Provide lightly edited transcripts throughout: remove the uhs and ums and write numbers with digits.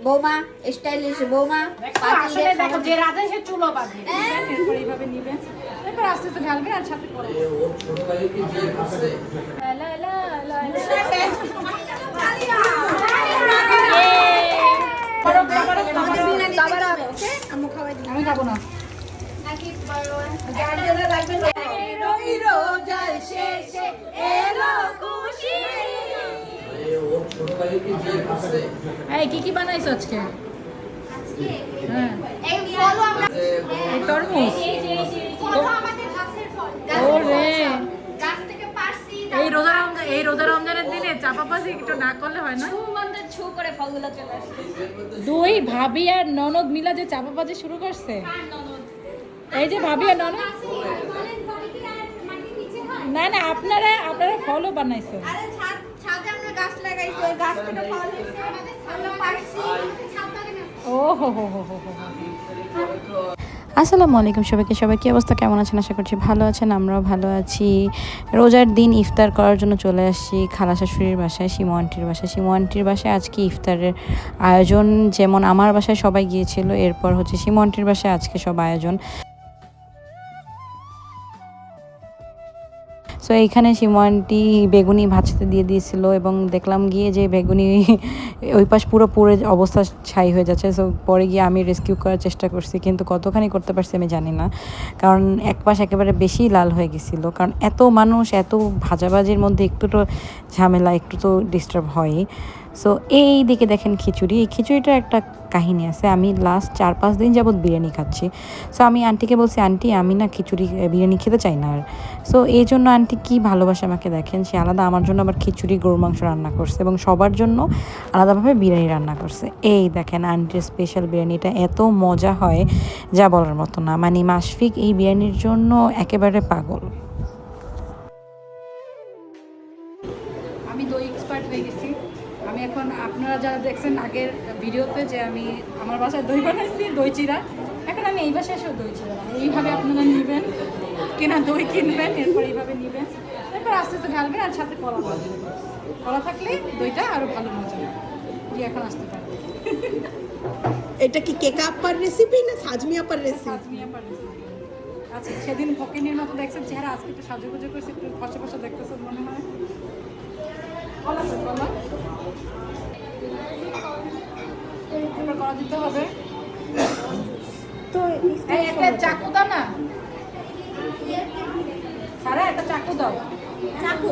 বৌমা স্টাইলিশ বৌমা আসলে দেখো যে রাধে সে চুলো বাঁধে এরপর এইভাবে নেবেন এরপর আস্তে আস্তে ঢালবেন আর সাথে করবেন ওর ছোট ভাইকে কি জিজ্ঞেস করছে লা লা লা আমি খাবো না কি কি বানাইছো আজকে তরমুজ এই রোজা রমজানের দিনে চাপাবাজি একটু না করলে হয় না দুই ভাবি আর ননদ মিলা যে চাপাবাজি শুরু করছে এই যে ভাবি আর ননদ না না আপনারা ফলও বানাইছেন আসসালামু আলাইকুম সবাই কি অবস্থা, কেমন আছেন? আশা করছি ভালো আছেন, আমরাও ভালো আছি। রোজার দিন ইফতার করার জন্য চলে আসছি খালা শাশুড়ির বাসায়, শিমু আন্টির বাসায় আজকে ইফতারের আয়োজন। যেমন আমার বাসায় সবাই গিয়েছিল, এরপর হচ্ছে শিমু আন্টির বাসায় আজকে সব আয়োজন। সো এইখানে শিমু আন্টি বেগুনি ভাজতে দিয়ে দিয়েছিল এবং দেখলাম গিয়ে যে বেগুনি ওই পাশ পুরো পুরো অবস্থা ছাই হয়ে যাচ্ছে। সো পরে গিয়ে আমি রেস্কিউ করার চেষ্টা করছি, কিন্তু কতখানি করতে পারছি আমি জানি না, কারণ এক পাশ একেবারে বেশি লাল হয়ে গেছিলো। কারণ এত মানুষ, এত ভাজাভাজির মধ্যে একটু তো ঝামেলা, একটু তো ডিস্টার্ব হয়ই। সো এই দিকে দেখেন খিচুড়ি, এই খিচুড়িটার একটা কাহিনী আছে। আমি লাস্ট 4-5 দিন যাবৎ বিরিয়ানি খাচ্ছি। সো আমি আন্টিকে বলছি, আন্টি আমি না বিরিয়ানি খেতে চাই না আর। সো এই জন্য আন্টি কী ভালোবাসে আমাকে দেখেন, সে আলাদা আমার জন্য আবার খিচুড়ি গরুর মাংস রান্না করছে এবং সবার জন্য আলাদাভাবে বিরিয়ানি রান্না করছে। এই দেখেন আন্টির স্পেশাল বিরিয়ানিটা এত মজা হয় যা বলার মতো না। মানে মাশফিক এই বিরিয়ানির জন্য একেবারে পাগল। আমি দই এক্সপার্ট হয়ে গেছি। আমি এখন আপনারা যারা দেখছেন আগের ভিডিওতে যে আমি আমার বাসায় দই বানাইছি, দই চিরা, এখন আমি এই বাসায় এসেও দই চিরা বানাই। এইভাবে আপনারা নেবেন, কেনা দই কিনবেন, এরপর এইভাবে নেবেন, এরপর আস্তে আস্তে ঢালবেন আর সাথে কলা থাকলে দইটা আরও ভালো মজা হবে। এখন আসতে পারে। এটা কি কেকা আপার রেসিপি না সাজমি আপার রেসিপি? আচ্ছা, সেদিন ফকিনির মতো দেখছেন চেহারা, আজকে একটু সাজুগুজু করছে, একটু ফসে ফসে দেখতেছেন মনে হয়। কলা দিতে হবে তো একটা চাকু দাও না, সারা একটা চাকু দাও, চাকু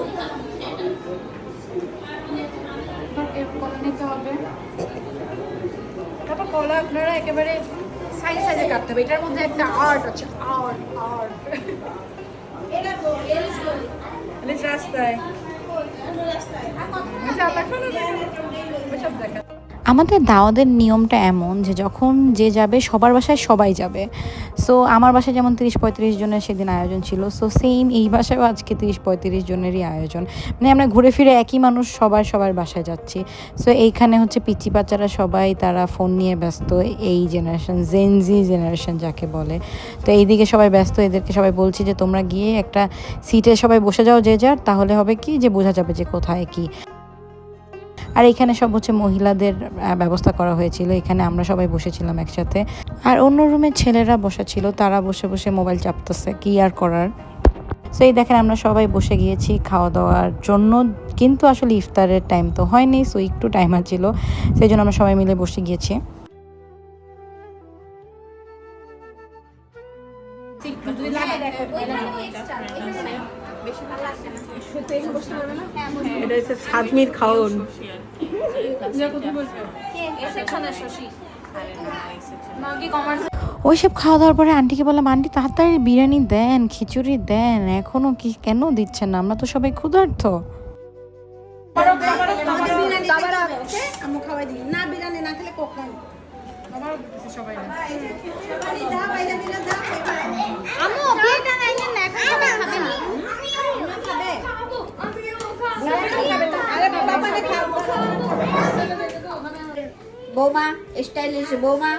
কলা নিতে হবে। তারপর কলা আপনারা একেবারে সাইজে কাটতে হবে। এটার মধ্যে একটা আর্ট আছে, রাস্তায় আমাদের দাওয়াতের নিয়মটা এমন যে যখন যে যাবে সবার বাসায় সবাই যাবে। সো আমার বাসায় যেমন 30-35 জনের সেদিন আয়োজন ছিল, সো সেম এই বাসায়ও আজকে 30-35 জনেরই আয়োজন। মানে আমরা ঘুরে ফিরে একই মানুষ সবার বাসায় যাচ্ছি। সো এইখানে হচ্ছে পিচ্চি বাচ্চারা সবাই তারা ফোন নিয়ে ব্যস্ত, এই জেনারেশন জেনজি জেনারেশন যাকে বলে। তো এইদিকে সবাই ব্যস্ত, এদেরকে সবাই বলছি যে তোমরা গিয়ে একটা সিটে সবাই বসে যাও যে যার, তাহলে হবে কি যে বোঝা যাবে যে কোথায় কি। আর এখানে সব হচ্ছে মহিলাদের ব্যবস্থা করা হয়েছিল, এখানে আমরা সবাই বসেছিলাম একসাথে। আর অন্য রুমের ছেলেরা বসা ছিল, তারা বসে বসে মোবাইল চাপতেছে, কি আর করার। সো এই দেখেন আমরা সবাই বসে গিয়েছি খাওয়া দাওয়ার জন্য, কিন্তু আসলে ইফতারের টাইম তো হয়নি, সো একটু টাইম ছিল, সেই জন্য আমরা সবাই মিলে বসে গিয়েছি। এটা হচ্ছে সাজমির খাওন। ওইসব খাওয়া দাওয়ার পরে আন্টিকে বললাম, আন্টি তাড়াতাড়ি বিরিয়ানি দেন, খিচুড়ি দেন, এখনো কি কেন দিচ্ছেন না, আমরা তো সবাই ক্ষুধার্ত। বৌমা স্টাইলিশ বৌমা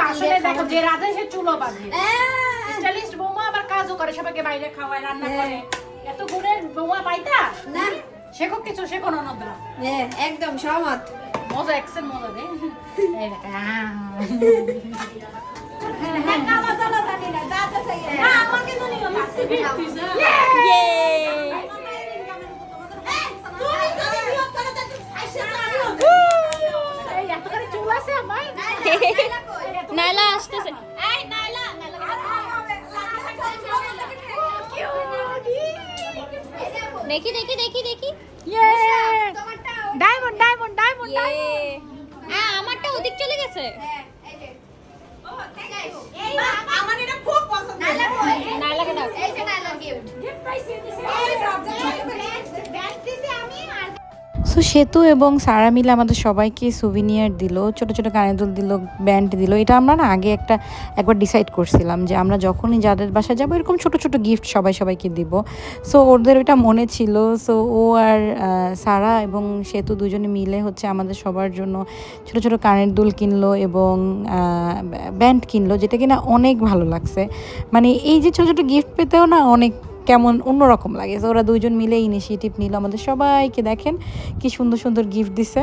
আসলে দেখো যে রাধে সে চুলো বাঁধে স্টাইলিশ বৌমা আবার কাজও করে, সবাইকে বাইরে খাওয়ায়, রান্না করে। এত গুণের বৌমা পাইতা না, শেখো কিছু, শেখো ননদরা। একদম সহমত। মজা এক্সেল মজা দে এই দেখ নাইলা আসতেছে দেখি দেখি দেখি দেখি ডায়মন্ড ডায়মন্ড ডায়মন্ড আমারটা ওদিক চলে গেছে নাইলাকে দাও সো সেতু এবং সারা মিলে আমাদের সবাইকে সুভিনিয়ার দিল, ছোট ছোট কানের দুল দিল, ব্যান্ড দিল। এটা আমরা না আগে একবার ডিসাইড করছিলাম যে আমরা যখনই যাদের বাসায় যাবো এরকম ছোট ছোট গিফট সবাইকে দিব। সো ওদের ওইটা মনে ছিল। সো ও আর সারা এবং সেতু দুজনে মিলে হচ্ছে আমাদের সবার জন্য ছোট ছোট কানের দুল কিনলো এবং ব্যান্ড কিনলো, যেটা কিনা অনেক ভালো লাগছে। মানে এই যে ছোট ছোট গিফট পেতেও না অনেক কেমন অন্যরকম লাগে। তো ওরা দুইজন মিলে ইনিশিয়েটিভ নিল, আমাদের সবাইকে দেখেন কি সুন্দর সুন্দর গিফট দিছে।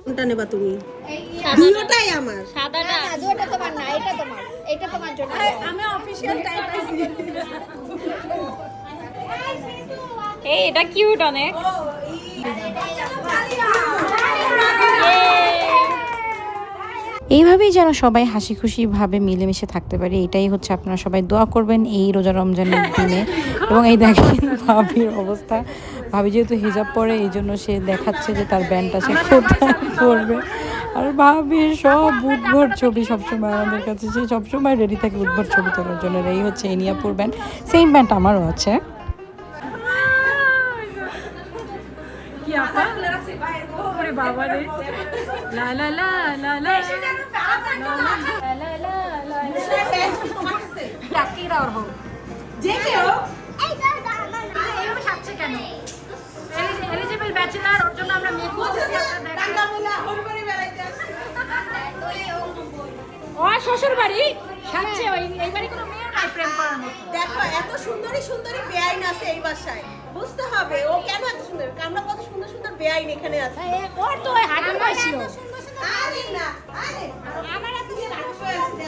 কোনটা নেবা তুমি? দুটোটাই আমার। সাদাটা না দুটো তোমার না, এটা তোমার, এটা তোমার জন্য। আমি অফিশিয়াল টাইপ আছি। এই এটা কিউট অনেক। এইভাবেই যেন সবাই হাসি খুশিভাবে মিলেমিশে থাকতে পারে, এটাই হচ্ছে আপনারা সবাই দোয়া করবেন এই রোজা রমজানের দিনে। এবং এই দেখেন ভাবির অবস্থা, ভাবি যেহেতু হিজাব পরে এই জন্য সে দেখাচ্ছে যে তার ব্যান্ডটা সে কোথায় পরবে। আর ভাবির সব উদ্ভট ছবি সবসময় আমাদের কাছে, সে সবসময় রেডি থাকে উদ্ভট ছবি তোলার জন্য। এই হচ্ছে এনিয়াপুর ব্যান্ড, সেম ব্যান্ড আমারও আছে। কি আপা ওরে বাবা রে লা লা লা লা লা ডাকিরা আর হোক যে কেউ এইভাবে সাজছে কেন? এলিজিবল ব্যাচেলর, ওর জন্য আমরা মেয়ে খুঁজতেছি। টাঙ্গা বলা হরিবাড়ি বেড়াইতে আসে। ও শ্বশুর বাড়ি সাজছে, এই বাড়ি কোনো মেয়ে নাই প্রেম করার মতো। দেখো এত সুন্দরী সুন্দরী বেআইন আছে এই বাসায়, বুঝতে হবে ও কেন এত সুন্দর। আমরা কত সুন্দর সুন্দর বেআইন এখানে আছে। ওর তো ওই হাগের বয়স ছিল। আরে না, আরে আমার এত যে রাখছো আছে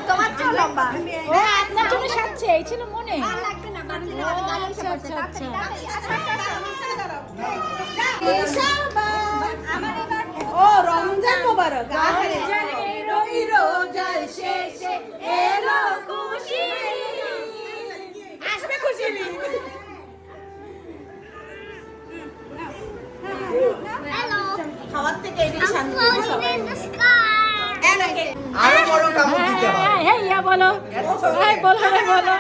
তোমার তো লম্বা। ও আপনার জন্য সাজছে, এই ছিল মনে। লাগবে না, বাকি না, গাড়ি আচ্ছা আচ্ছা আচ্ছা ও রমজান মোবারক। এই রোজার শেষে এলো খুশি, আসবে খুশি। খাওয়ার থেকে এই শান্তি সবাই। আরো বড় কাপড় দিতে হবে। হ্যাঁ ইয়া বলো, হ্যাঁ বলো রে বলো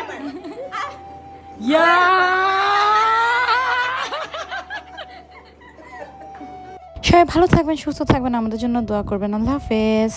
ইয়া। সবাই ভালো থাকবেন, সুস্থ থাকবেন, আমাদের জন্য দোয়া করবেন। আল্লাহ হাফেজ।